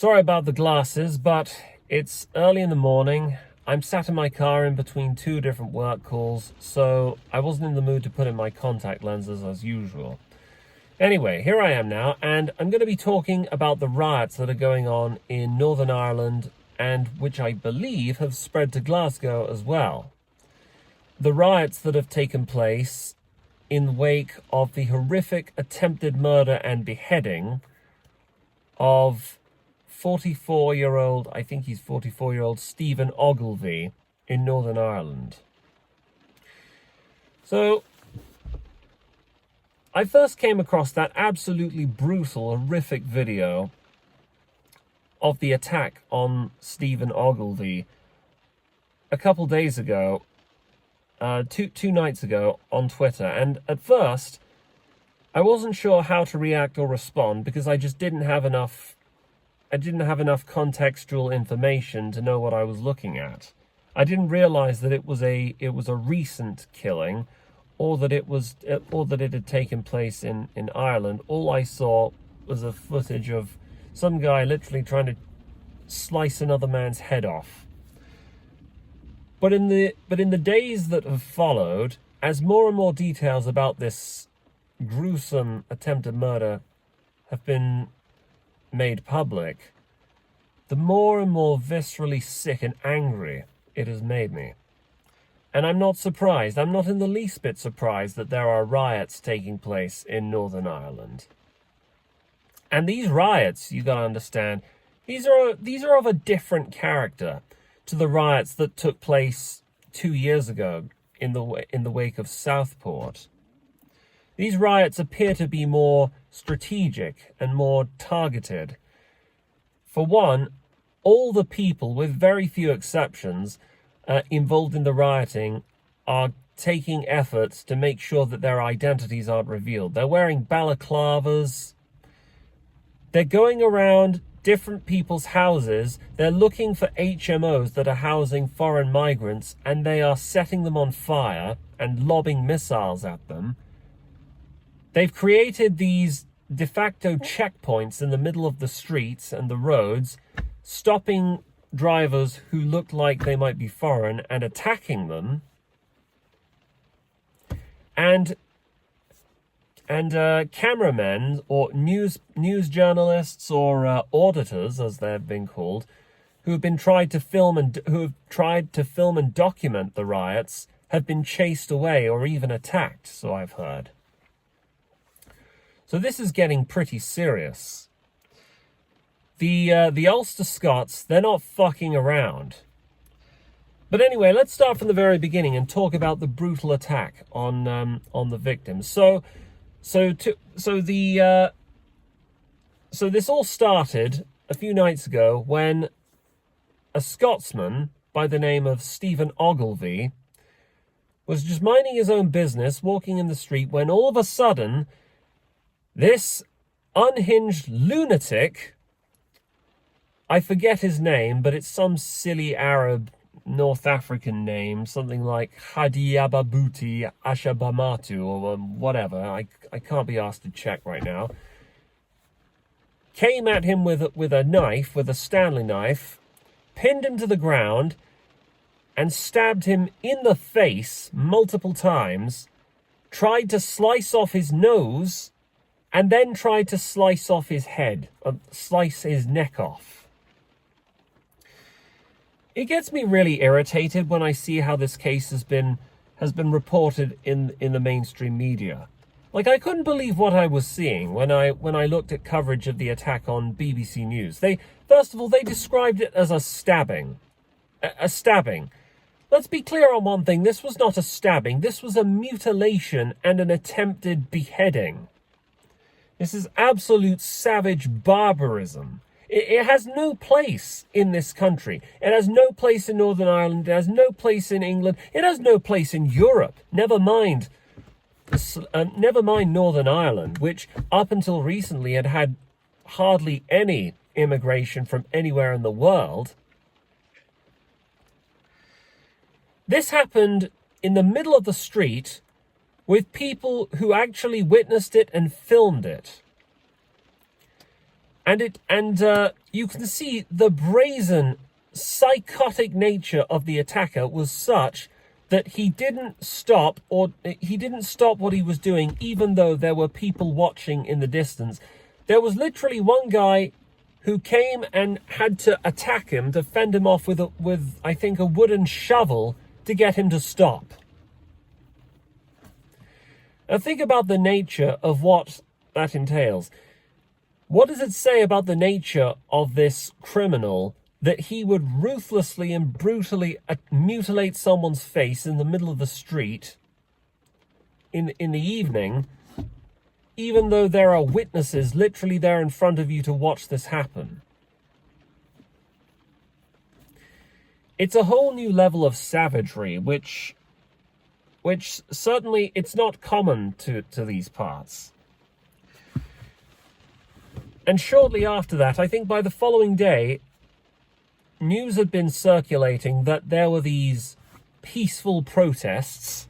Sorry about the glasses, but it's early in the morning. I'm sat in my car in between two different work calls, so I wasn't in the mood to put in my contact lenses as usual. Anyway, here I am now, and I'm going to be talking about the riots that are going on in Northern Ireland, and which I believe have spread to Glasgow as well. The riots that have taken place in the wake of the horrific attempted murder and beheading of 44-year-old, I think he's 44-year-old, Stephen Ogilvie in Northern Ireland. So, I first came across that absolutely brutal, horrific video of the attack on Stephen Ogilvie a couple days ago, two nights ago on Twitter. And at first, I wasn't sure how to react or respond because I just didn't have enough contextual information to know what I was looking at. I didn't realize that it was a recent killing, or that it had taken place in Ireland. All I saw was a footage of some guy literally trying to slice another man's head off. But in the days that have followed, as more and more details about this gruesome attempted murder have been made public, the more and more viscerally sick and angry it has made me. And I'm not surprised. I'm not in the least bit surprised that there are riots taking place in Northern Ireland. And these riots, you gotta understand, these are of a different character to the riots that took place 2 years ago in the wake of Southport. These riots appear to be more strategic and more targeted. For one, all the people, with very few exceptions, involved in the rioting are taking efforts to make sure that their identities aren't revealed. They're wearing balaclavas. They're going around different people's houses. They're looking for HMOs that are housing foreign migrants, and they are setting them on fire and lobbing missiles at them. They've created these de facto checkpoints in the middle of the streets and the roads, stopping drivers who look like they might be foreign and attacking them. And cameramen or news journalists or auditors, as they've been called, who have tried to film and document the riots, have been chased away or even attacked, so I've heard. So this is getting pretty serious. The Ulster Scots, they're not fucking around. But anyway, let's start from the very beginning and talk about the brutal attack on the victims. So this all started a few nights ago when a Scotsman by the name of Stephen Ogilvie was just minding his own business, walking in the street, when all of a sudden this unhinged lunatic, I forget his name, but it's some silly Arab North African name, something like Hadiababuti Ashabamatu or whatever. I can't be asked to check right now. Came at him with a knife, with a Stanley knife, pinned him to the ground, and stabbed him in the face multiple times, tried to slice off his nose, and then tried to slice off his head, slice his neck off. It gets me really irritated when I see how this case has been reported in the mainstream media. Like, I couldn't believe what I was seeing when I looked at coverage of the attack on BBC News. First of all, they described it as a stabbing. A stabbing. Let's be clear on one thing. This was not a stabbing. This was a mutilation and an attempted beheading. This is absolute savage barbarism. It has no place in this country. It has no place in Northern Ireland. It has no place in England. It has no place in Europe. Never mind Northern Ireland, which up until recently had hardly any immigration from anywhere in the world. This happened in the middle of the street with people who actually witnessed it and filmed it. And you can see the brazen, psychotic nature of the attacker was such that he didn't stop what he was doing, even though there were people watching in the distance. There was literally one guy who came and had to attack him, to fend him off with I think a wooden shovel to get him to stop. Now think about the nature of what that entails. What does it say about the nature of this criminal that he would ruthlessly and brutally mutilate someone's face in the middle of the street in the evening, even though there are witnesses literally there in front of you to watch this happen? It's a whole new level of savagery, which certainly it's not common to these parts. And shortly after that, I think by the following day, news had been circulating that there were these peaceful protests.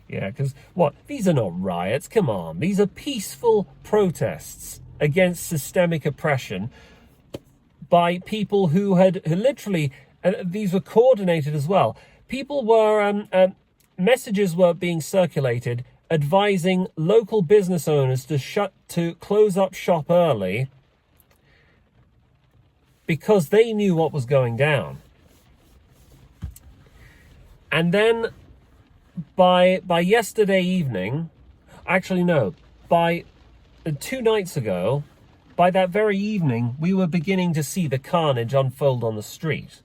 Yeah, because what? These are not riots, come on. These are peaceful protests against systemic oppression by people who literally, these were coordinated as well. People were, messages were being circulated advising local business owners to close up shop early because they knew what was going down. And then by yesterday evening, actually no, by 2 nights ago, by that very evening, we were beginning to see the carnage unfold on the street.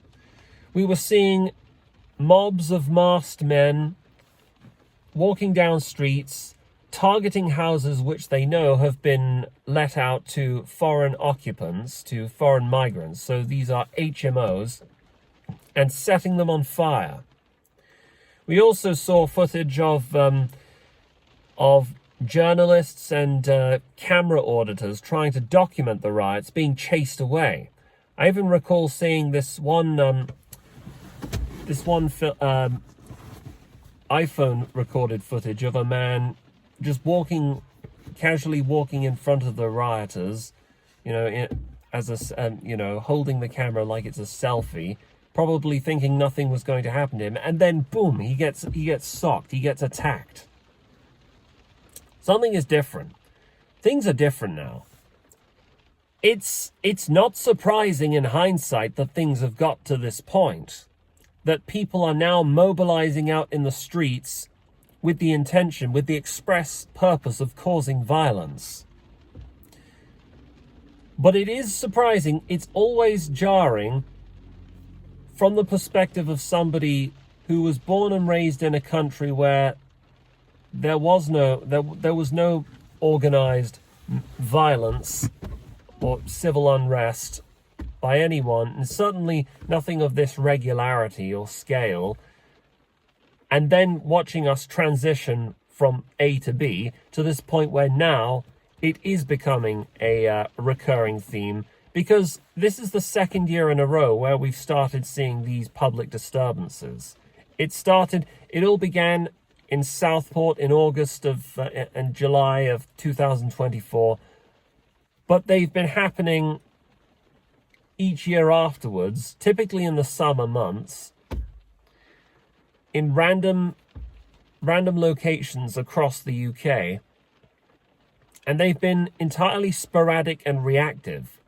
We were seeing mobs of masked men walking down streets, targeting houses which they know have been let out to foreign occupants, to foreign migrants. So these are HMOs, and setting them on fire. We also saw footage of journalists and camera auditors trying to document the riots being chased away. I even recall seeing this one iPhone recorded footage of a man just casually walking in front of the rioters, holding the camera like it's a selfie, probably thinking nothing was going to happen to him, and then boom, he gets socked, he gets attacked. Something is different. Things are different now. It's not surprising in hindsight that things have got to this point, that people are now mobilizing out in the streets with the intention, with the express purpose of causing violence. But it is surprising, it's always jarring from the perspective of somebody who was born and raised in a country where there was no organized violence or civil unrest by anyone, and certainly nothing of this regularity or scale, and then watching us transition from A to B to this point where now it is becoming a recurring theme, because this is the second year in a row where we've started seeing these public disturbances. It all began in Southport in August and July of 2024, but they've been happening each year afterwards, typically in the summer months, in random locations across the UK, and they've been entirely sporadic and reactive.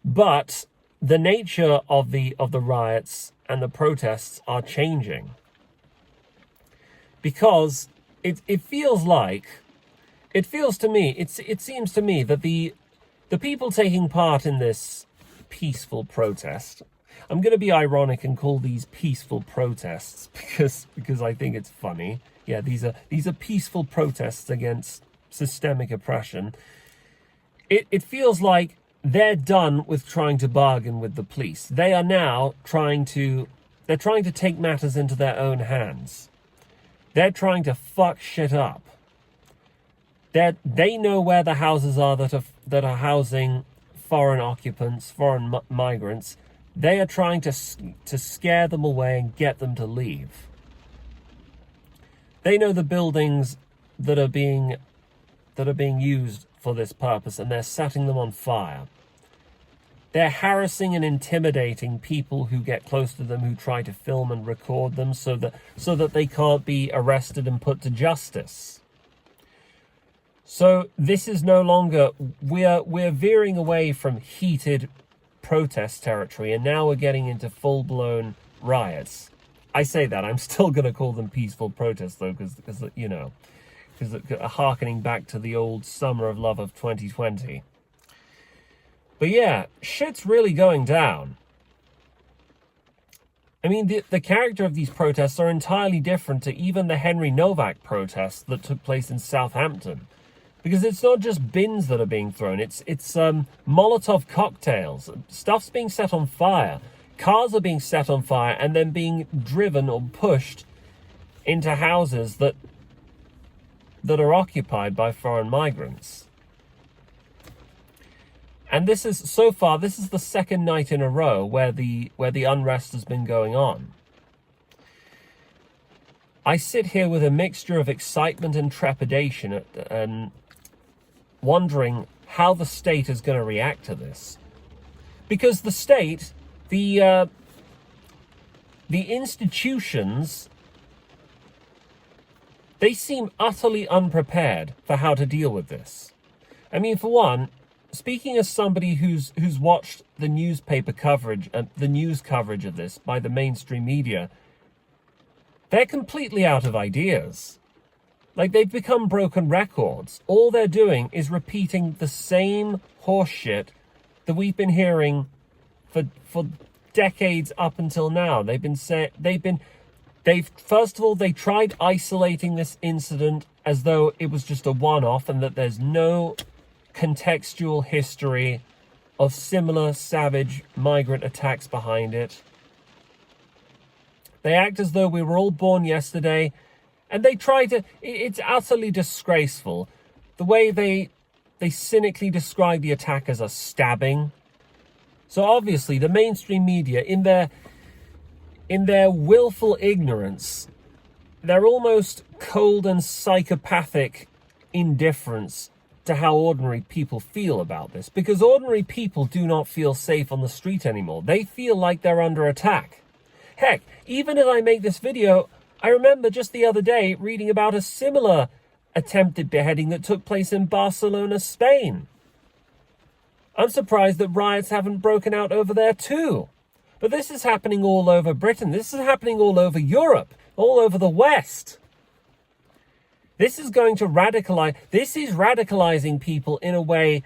But the nature of the riots and the protests are changing, because it seems to me that the people taking part in this peaceful protest, I'm going to be ironic and call these peaceful protests because I think it's funny. Yeah, these are peaceful protests against systemic oppression. It feels like they're done with trying to bargain with the police. They are now trying to take matters into their own hands. They're trying to fuck shit up. They know where the houses are that are housing foreign occupants, foreign migrants. They are trying to scare them away and get them to leave. They know the buildings that are being used for this purpose, and they're setting them on fire. They're harassing and intimidating people who get close to them, who try to film and record them so that they can't be arrested and put to justice. So this is no longer, we're veering away from heated protest territory, and now we're getting into full-blown riots. I say that, I'm still going to call them peaceful protests though, because harkening back to the old summer of love of 2020. But yeah, shit's really going down. I mean, the character of these protests are entirely different to even the Henry Novak protests that took place in Southampton. Because it's not just bins that are being thrown, it's Molotov cocktails. Stuff's being set on fire. Cars are being set on fire and then being driven or pushed into houses that are occupied by foreign migrants. And this is, so far, this is the second night in a row where the unrest has been going on. I sit here with a mixture of excitement and trepidation and wondering how the state is going to react to this. Because the state, the institutions, they seem utterly unprepared for how to deal with this. I mean, for one, speaking as somebody who's watched the newspaper coverage and the news coverage of this by the mainstream media, they're completely out of ideas. Like, they've become broken records. All they're doing is repeating the same horseshit that we've been hearing for decades up until now. First of all, they tried isolating this incident as though it was just a one-off and that there's no contextual history of similar savage migrant attacks behind it. They act as though we were all born yesterday, and they try to, it's utterly disgraceful. The way they cynically describe the attack as a stabbing. So obviously the mainstream media, in their willful ignorance, their almost cold and psychopathic indifference to how ordinary people feel about this. Because ordinary people do not feel safe on the street anymore. They feel like they're under attack. Heck, even as I make this video, I remember just the other day reading about a similar attempted beheading that took place in Barcelona, Spain. I'm surprised that riots haven't broken out over there too. But this is happening all over Britain. This is happening all over Europe, all over the West. This is going to this is radicalizing people in a way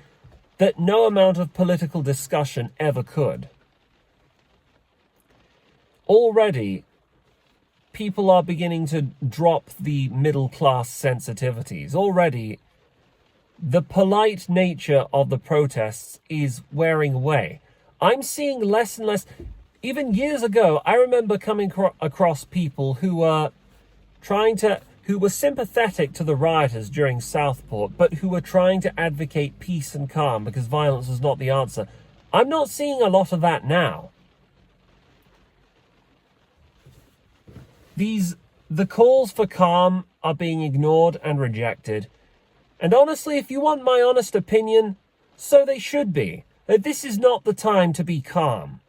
that no amount of political discussion ever could. Already, people are beginning to drop the middle-class sensitivities. Already, the polite nature of the protests is wearing away. I'm seeing less and less. Even years ago, I remember coming across people who were who were sympathetic to the rioters during Southport, but who were trying to advocate peace and calm because violence was not the answer. I'm not seeing a lot of that now. The calls for calm are being ignored and rejected. And honestly, if you want my honest opinion, so they should be. That this is not the time to be calm.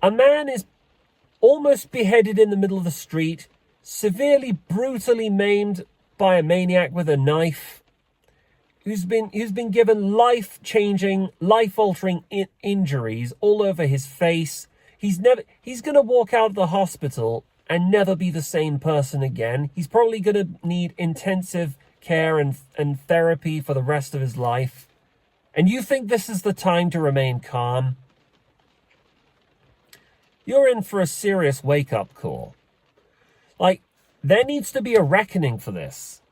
A man is almost beheaded in the middle of the street, severely, brutally maimed by a maniac with a knife, who's been given life-changing, life-altering injuries all over his face. He's going to walk out of the hospital and never be the same person again. He's probably going to need intensive care and therapy for the rest of his life. And you think this is the time to remain calm? You're in for a serious wake-up call. Like, there needs to be a reckoning for this.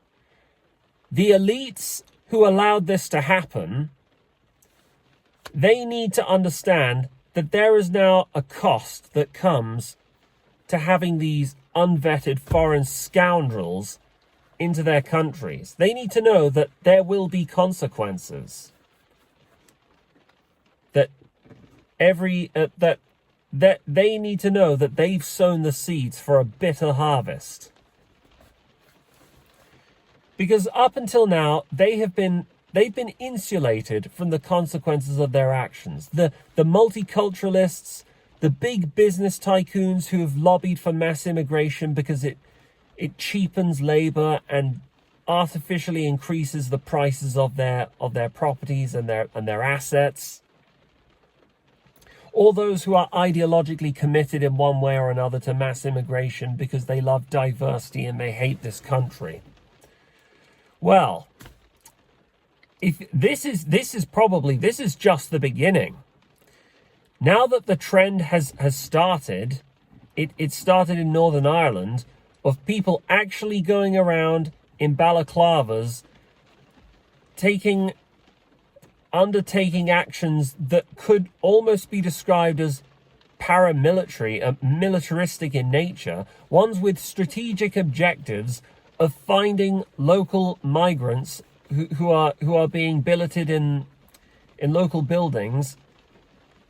The elites who allowed this to happen, they need to understand that there is now a cost that comes to having these unvetted foreign scoundrels into their countries. They need to know that there will be consequences. That they need to know that they've sown the seeds for a bitter harvest. Because up until now, they've been insulated from the consequences of their actions. The multiculturalists, the big business tycoons who have lobbied for mass immigration because it cheapens labor and artificially increases the prices of their properties and their assets. All those who are ideologically committed in one way or another to mass immigration because they love diversity and they hate this country. Well, if this is just the beginning. Now that the trend has started, it started in Northern Ireland, of people actually going around in balaclavas undertaking actions that could almost be described as paramilitary, militaristic in nature, ones with strategic objectives of finding local migrants who are being billeted in local buildings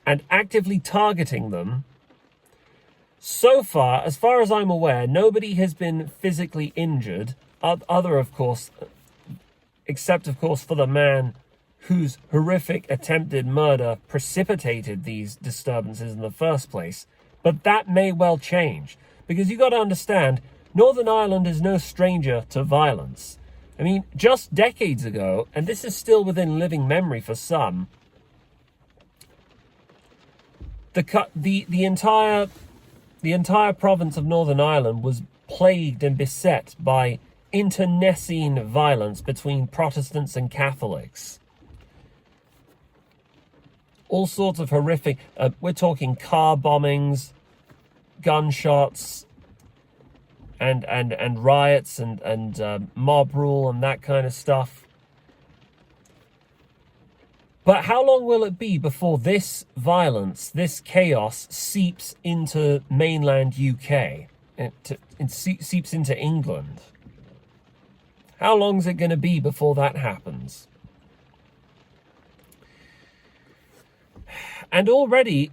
and actively targeting them. So far, as far as I'm aware, nobody has been physically injured, except of course for the man whose horrific attempted murder precipitated these disturbances in the first place. But that may well change, because you got to understand, Northern Ireland is no stranger to violence. I mean, just decades ago, and this is still within living memory for some, the entire province of Northern Ireland was plagued and beset by internecine violence between Protestants and Catholics. All sorts of horrific, we're talking car bombings, gunshots, and riots and mob rule and that kind of stuff. But how long will it be before this violence, this chaos, seeps into mainland UK? It seeps into England? How long is it going to be before that happens? And already,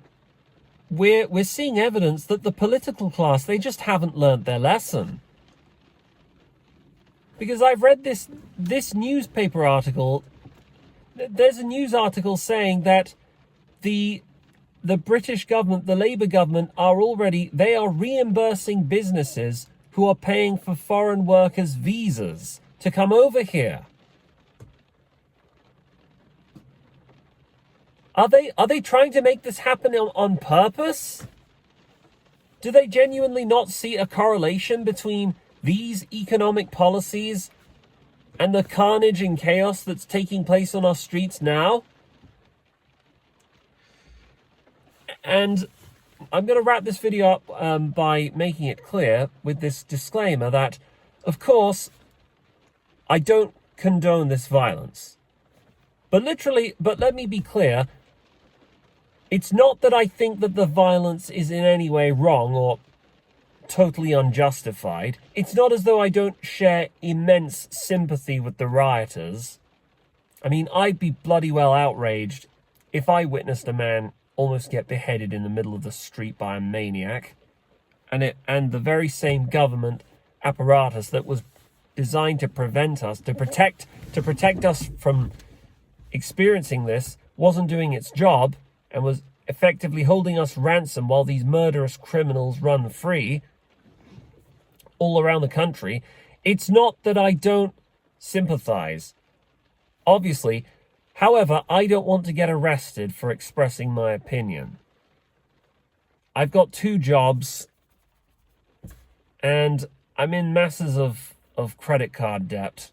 we're seeing evidence that the political class, they just haven't learned their lesson. Because I've read this newspaper article. There's a news article saying that the British government, the Labour government, they are reimbursing businesses who are paying for foreign workers' visas to come over here. Are they trying to make this happen on purpose? Do they genuinely not see a correlation between these economic policies and the carnage and chaos that's taking place on our streets now? And I'm going to wrap this video up by making it clear with this disclaimer that, of course, I don't condone this violence. But let me be clear, it's not that I think that the violence is in any way wrong or totally unjustified. It's not as though I don't share immense sympathy with the rioters. I mean, I'd be bloody well outraged if I witnessed a man almost get beheaded in the middle of the street by a maniac, and the very same government apparatus that was designed to prevent us, to protect us from experiencing this, wasn't doing its job and was effectively holding us ransom while these murderous criminals run free all around the country. It's not that I don't sympathize, obviously. However, I don't want to get arrested for expressing my opinion. I've got 2 jobs, and I'm in masses of credit card debt.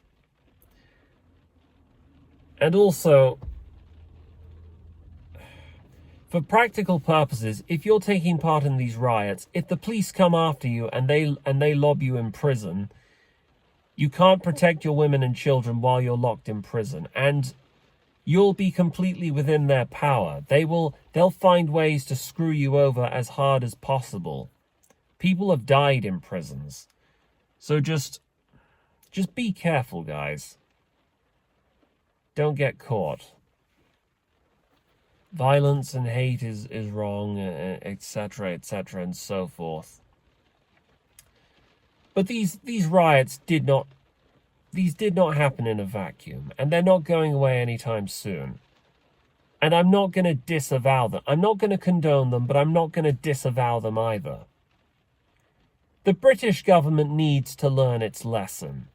And also, for practical purposes, if you're taking part in these riots, if the police come after you and they lob you in prison, you can't protect your women and children while you're locked in prison, and you'll be completely within their power. They'll find ways to screw you over as hard as possible. People have died in prisons. So just be careful, guys. Don't get caught. Violence and hate is wrong, etc., and so forth. But these riots did not these did not happen in a vacuum, and they're not going away anytime soon. And I'm not going to disavow them. I'm not going to condone them, but I'm not going to disavow them either. The British government needs to learn its lesson.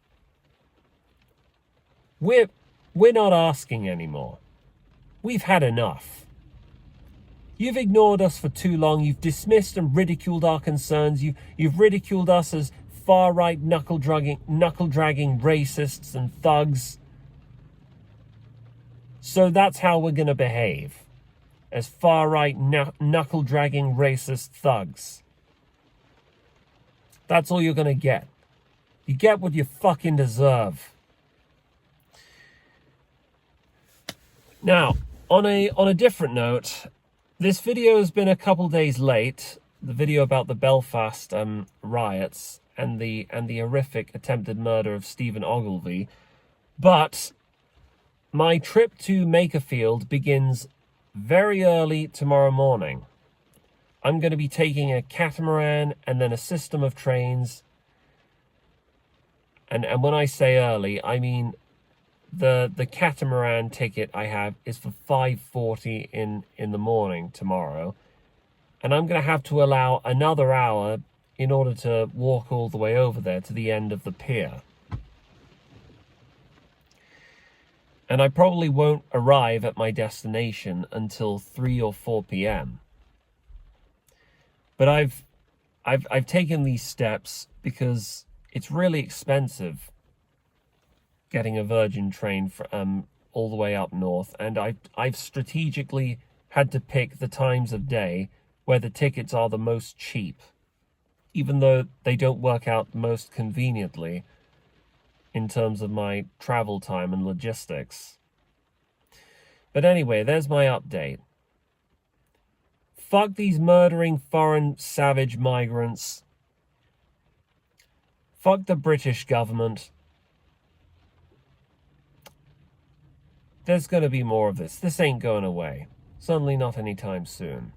We're not asking anymore. We've had enough. You've ignored us for too long. You've dismissed and ridiculed our concerns. You've ridiculed us as far-right knuckle-dragging racists and thugs. So that's how we're going to behave, as far-right knuckle-dragging racist thugs. That's all you're going to get. You get what you fucking deserve. Now, on a different note, this video has been a couple days late. The video about the Belfast riots and the horrific attempted murder of Stephen Ogilvy. But my trip to Makerfield begins very early tomorrow morning. I'm going to be taking a catamaran and then a system of trains. And when I say early, I mean the catamaran ticket I have is for 5:40 in the morning tomorrow. And I'm going to have to allow another hour in order to walk all the way over there to the end of the pier. And I probably won't arrive at my destination until 3 or 4 p.m. But I've taken these steps because it's really expensive getting a Virgin train all the way up north, and I've strategically had to pick the times of day where the tickets are the most cheap, even though they don't work out most conveniently in terms of my travel time and logistics. But anyway, there's my update. Fuck these murdering foreign savage migrants. Fuck the British government. There's going to be more of this. This ain't going away. Certainly not anytime soon.